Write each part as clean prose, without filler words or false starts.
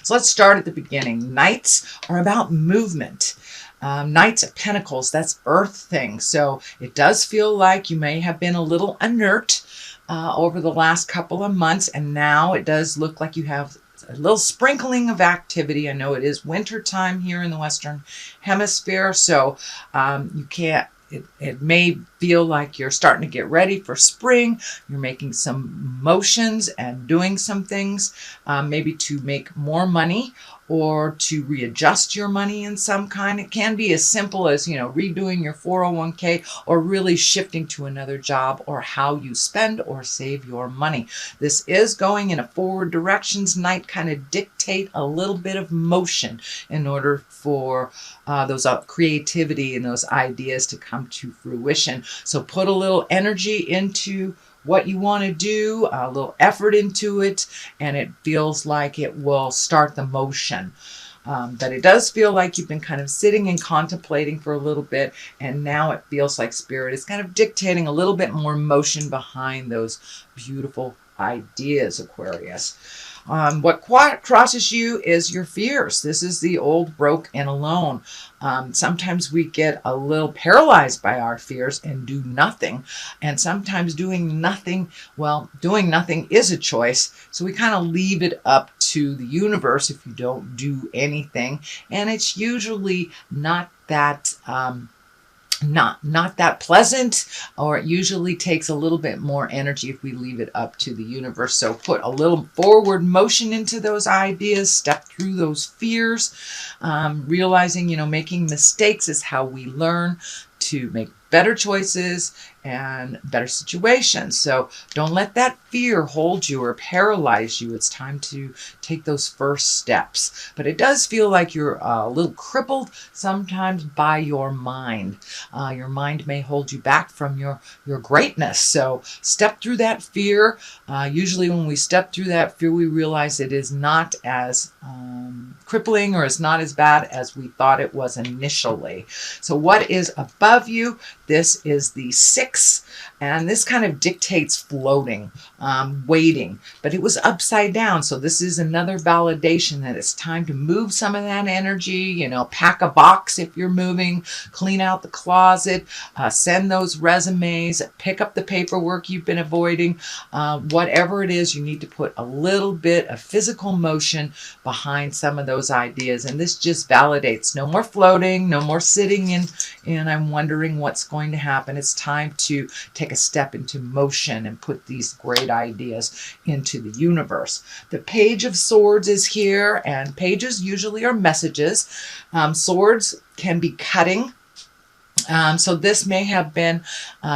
So let's start at the beginning. Knights are about movement. Knights of Pentacles, that's earth thing. So it does feel like you may have been a little inert over the last couple of months, and now it does look like you have a little sprinkling of activity. I know it is winter time here in the Western Hemisphere, so you can't. It may feel like you're starting to get ready for spring. You're making some motions and doing some things, maybe to make more money or to readjust your money in some kind. It can be as simple as, redoing your 401k or really shifting to another job or how you spend or save your money. This is going in a forward directions. Night kind of dictate a little bit of motion in order for those creativity and those ideas to come to fruition. So put a little energy into what you want to do, a little effort into it, and it feels like it will start the motion. But it does feel like you've been kind of sitting and contemplating for a little bit, and now it feels like Spirit is kind of dictating a little bit more motion behind those beautiful ideas, Aquarius. What crosses you is your fears. This is the old, broke, and alone. Sometimes we get a little paralyzed by our fears and do nothing. And sometimes doing nothing is a choice. So we kind of leave it up to the universe if you don't do anything. And it's usually not that not that pleasant, or it usually takes a little bit more energy if we leave it up to the universe. So put a little forward motion into those ideas, step through those fears, realizing, making mistakes is how we learn to make better choices and better situations. So don't let that fear hold you or paralyze you. It's time to take those first steps. But it does feel like you're a little crippled sometimes by your mind. Your mind may hold you back from your greatness. So step through that fear. Usually when we step through that fear, we realize it is not as crippling, or it's not as bad as we thought it was initially. So what is above you? This is the 6, and this kind of dictates floating, waiting, but it was upside down. So this is another validation that it's time to move some of that energy, pack a box if you're moving, clean out the closet, send those resumes, pick up the paperwork you've been avoiding. Whatever it is, you need to put a little bit of physical motion behind some of those ideas. And this just validates no more floating, no more sitting in, and I'm wondering what's going to happen. It's time to take a step into motion and put these great ideas into the universe. The Page of Swords is here, and pages usually are messages. Swords can be cutting. So this may have been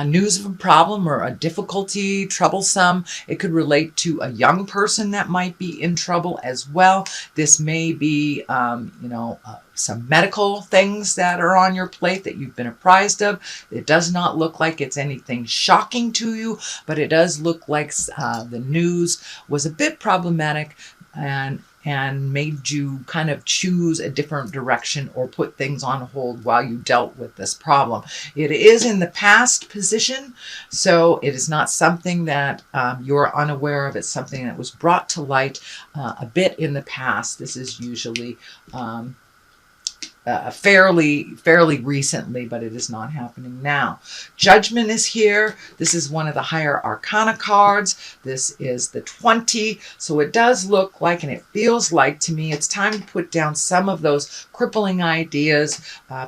news of a problem or a difficulty, troublesome. It could relate to a young person that might be in trouble as well. This may be, some medical things that are on your plate that you've been apprised of. It does not look like it's anything shocking to you, but it does look like the news was a bit problematic and made you kind of choose a different direction or put things on hold while you dealt with this problem. It is in the past position, so it is not something that you're unaware of. It's something that was brought to light a bit in the past. This is usually fairly recently, but it is not happening now. Judgment is here. This is one of the higher arcana cards. This is the 20. So it does look like, and it feels like to me, it's time to put down some of those crippling ideas,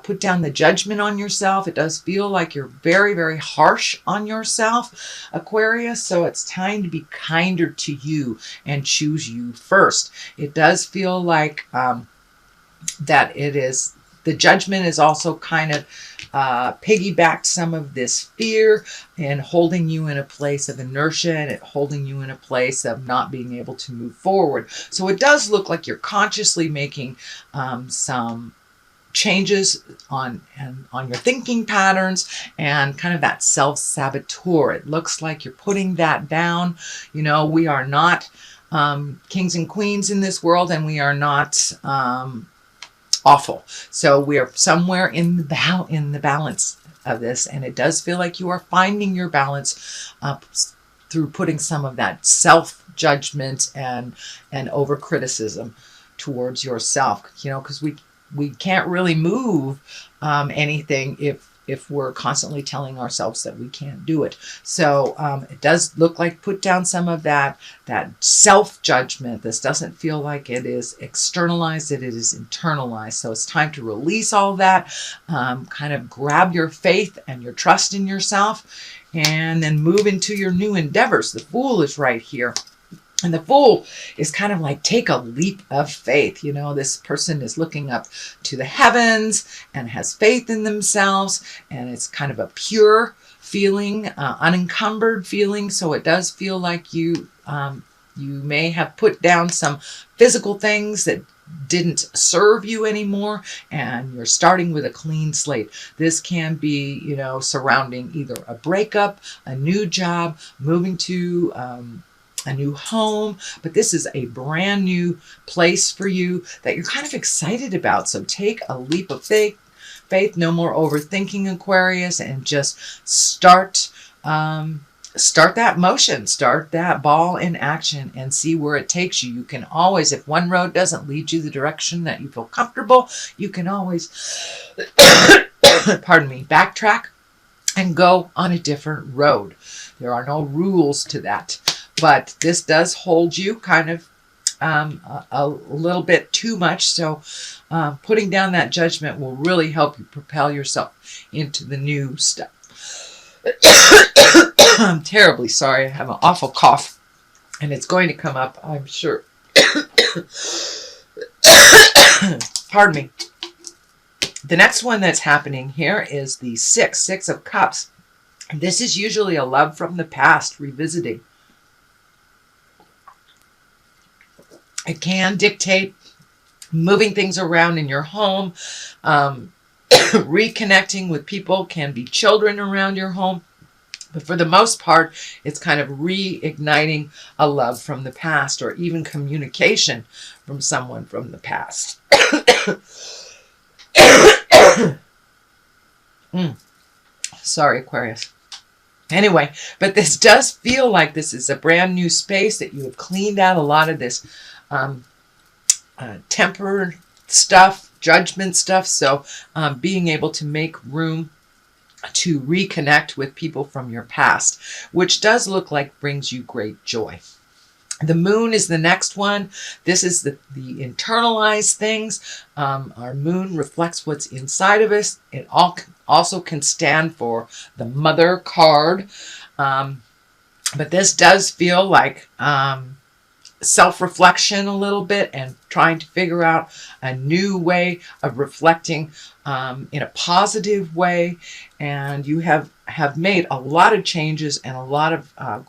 put down the judgment on yourself. It does feel like you're very, very harsh on yourself, Aquarius. So it's time to be kinder to you and choose you first. It does feel like that it is, the judgment is also kind of piggybacked some of this fear and holding you in a place of inertia, and holding you in a place of not being able to move forward. So it does look like you're consciously making some changes on your thinking patterns and kind of that self-saboteur. It looks like you're putting that down. We are not kings and queens in this world, and we are not awful. So we are somewhere in the balance of this, and it does feel like you are finding your balance through putting some of that self-judgment and over-criticism towards yourself, because we can't really move anything if we're constantly telling ourselves that we can't do it. So it does look like put down some of that self-judgment. This doesn't feel like it is externalized, it is internalized. So it's time to release all that, kind of grab your faith and your trust in yourself, and then move into your new endeavors. The Fool is right here. And the Fool is kind of like, take a leap of faith. This person is looking up to the heavens and has faith in themselves. And it's kind of a pure feeling, unencumbered feeling. So it does feel like you may have put down some physical things that didn't serve you anymore, and you're starting with a clean slate. This can be, surrounding either a breakup, a new job, moving to a new home, but this is a brand new place for you that you're kind of excited about. So take a leap of faith, no more overthinking, Aquarius, and just start that motion, start that ball in action, and see where it takes you. You can always, if one road doesn't lead you the direction that you feel comfortable, you can always, pardon me, backtrack and go on a different road. There are no rules to that. But this does hold you kind of a little bit too much. So putting down that judgment will really help you propel yourself into the new stuff. I'm terribly sorry. I have an awful cough, and it's going to come up, I'm sure. Pardon me. The next one that's happening here is the Six of Cups. This is usually a love from the past revisiting. It can dictate moving things around in your home, reconnecting with people, can be children around your home. But for the most part, it's kind of reigniting a love from the past, or even communication from someone from the past. Sorry, Aquarius. Anyway, but this does feel like this is a brand new space, that you have cleaned out a lot of this temper stuff, judgment stuff. So being able to make room to reconnect with people from your past, which does look like brings you great joy. The Moon is the next one. This is the internalized things. Our moon reflects what's inside of us. It also can stand for the Mother card. But this does feel like self-reflection a little bit, and trying to figure out a new way of reflecting in a positive way. And you have made a lot of changes and a lot of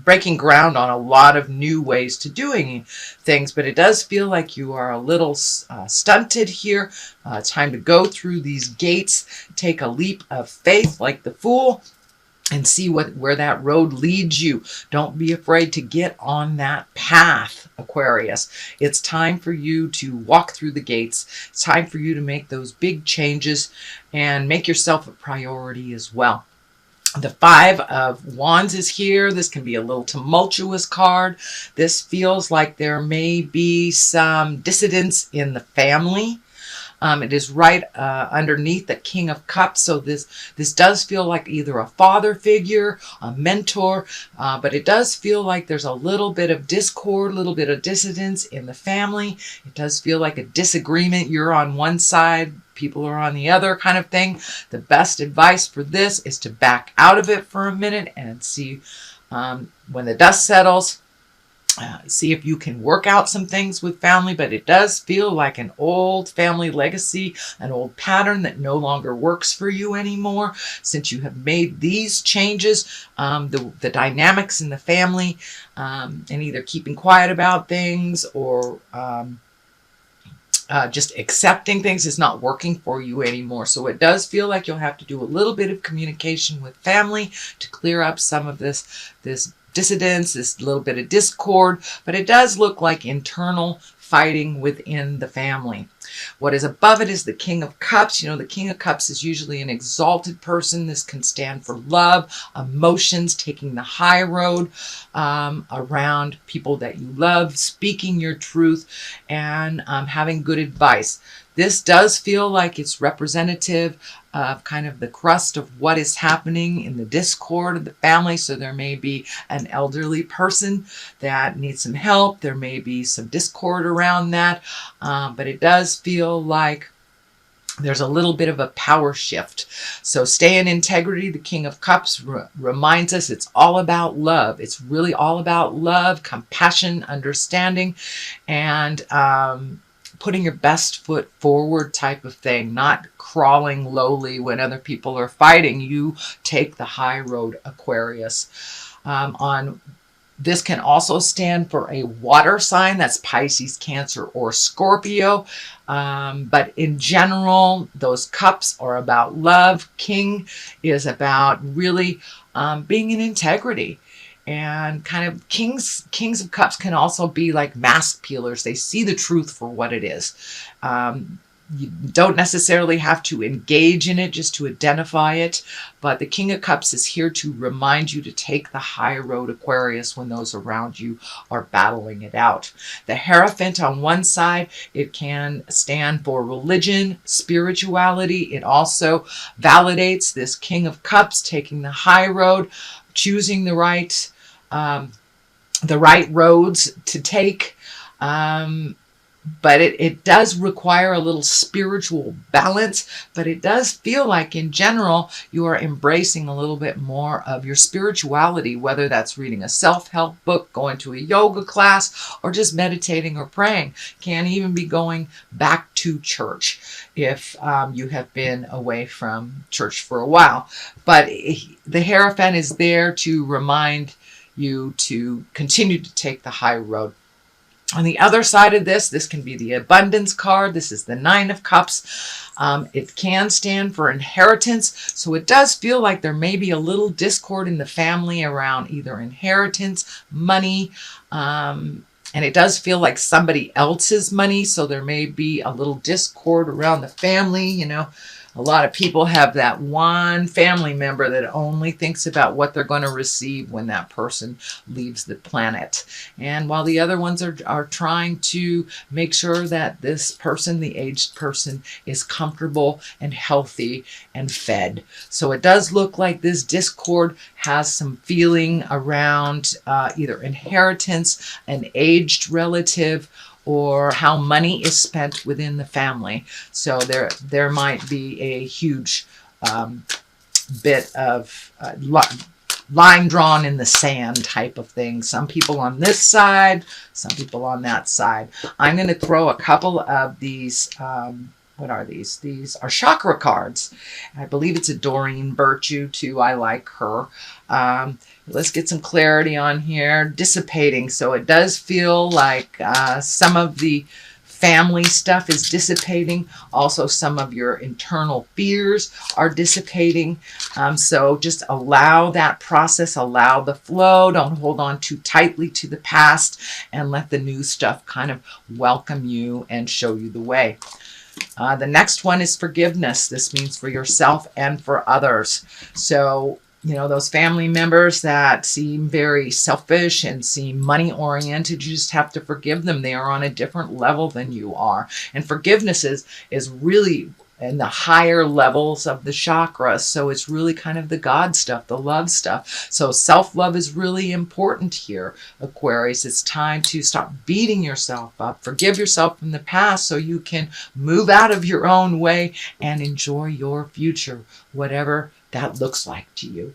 breaking ground on a lot of new ways to doing things, but it does feel like you are a little stunted here. It's time to go through these gates, take a leap of faith like the Fool, and see where that road leads you. Don't be afraid to get on that path, Aquarius. It's time for you to walk through the gates. It's time for you to make those big changes and make yourself a priority as well. The Five of Wands is here. This can be a little tumultuous card. This feels like there may be some dissidence in the family. It is right underneath the King of Cups. So this does feel like either a father figure, a mentor, but it does feel like there's a little bit of discord, a little bit of dissidence in the family. It does feel like a disagreement. You're on one side, people are on the other, kind of thing. The best advice for this is to back out of it for a minute and see when the dust settles. See if you can work out some things with family, but it does feel like an old family legacy, an old pattern that no longer works for you anymore. Since you have made these changes, the dynamics in the family, and either keeping quiet about things or just accepting things is not working for you anymore. So it does feel like you'll have to do a little bit of communication with family to clear up some of this dissidence, this little bit of discord, but it does look like internal fighting within the family. What is above it is the King of Cups. You know, the King of Cups is usually an exalted person. This can stand for love, emotions, taking the high road around people that you love, speaking your truth, and having good advice. This does feel like it's representative of kind of the crust of what is happening in the discord of the family. So there may be an elderly person that needs some help. There may be some discord around that. But it does feel like there's a little bit of a power shift. So stay in integrity. The King of Cups reminds us it's all about love. It's really all about love, compassion, understanding, and putting your best foot forward type of thing, not crawling lowly when other people are fighting. You take the high road, Aquarius. This can also stand for a water sign. That's Pisces, Cancer, or Scorpio. But in general, those cups are about love. King is about really being in integrity. And kind of kings of cups can also be like mask peelers. They see the truth for what it is. You don't necessarily have to engage in it just to identify it, but the King of Cups is here to remind you to take the high road, Aquarius, when those around you are battling it out. The Hierophant on one side, it can stand for religion, spirituality. It also validates this King of Cups taking the high road, choosing the right roads to take. But it does require a little spiritual balance, but it does feel like in general you are embracing a little bit more of your spirituality, whether that's reading a self-help book, going to a yoga class, or just meditating or praying. Can even be going back to church if you have been away from church for a while. But the Hierophant is there to remind you to continue to take the high road. On the other side of this can be the abundance card. This is the Nine of Cups. It can stand for inheritance. So it does feel like there may be a little discord in the family around either inheritance, money, and it does feel like somebody else's money. So there may be a little discord around the family. You know, a lot of people have that one family member that only thinks about what they're going to receive when that person leaves the planet. And while the other ones are trying to make sure that this person, the aged person, is comfortable and healthy and fed. So it does look like this discord has some feeling around either inheritance, an aged relative, or how money is spent within the family. So there might be a huge bit of line drawn in the sand type of thing. Some people on this side, some people on that side. I'm going to throw a couple of these. What are these? These are chakra cards. I believe it's a Doreen Virtue too. I like her. Let's get some clarity on here. Dissipating. So it does feel like some of the family stuff is dissipating. Also, some of your internal fears are dissipating. So just allow that process, allow the flow. Don't hold on too tightly to the past, and let the new stuff kind of welcome you and show you the way. The next one is forgiveness. This means for yourself and for others. So, you know, those family members that seem very selfish and seem money oriented, you just have to forgive them. They are on a different level than you are. And forgiveness is really in the higher levels of the chakras. So it's really kind of the God stuff, the love stuff. So self-love is really important here, Aquarius. It's time to stop beating yourself up. Forgive yourself from the past so you can move out of your own way and enjoy your future, whatever that looks like to you.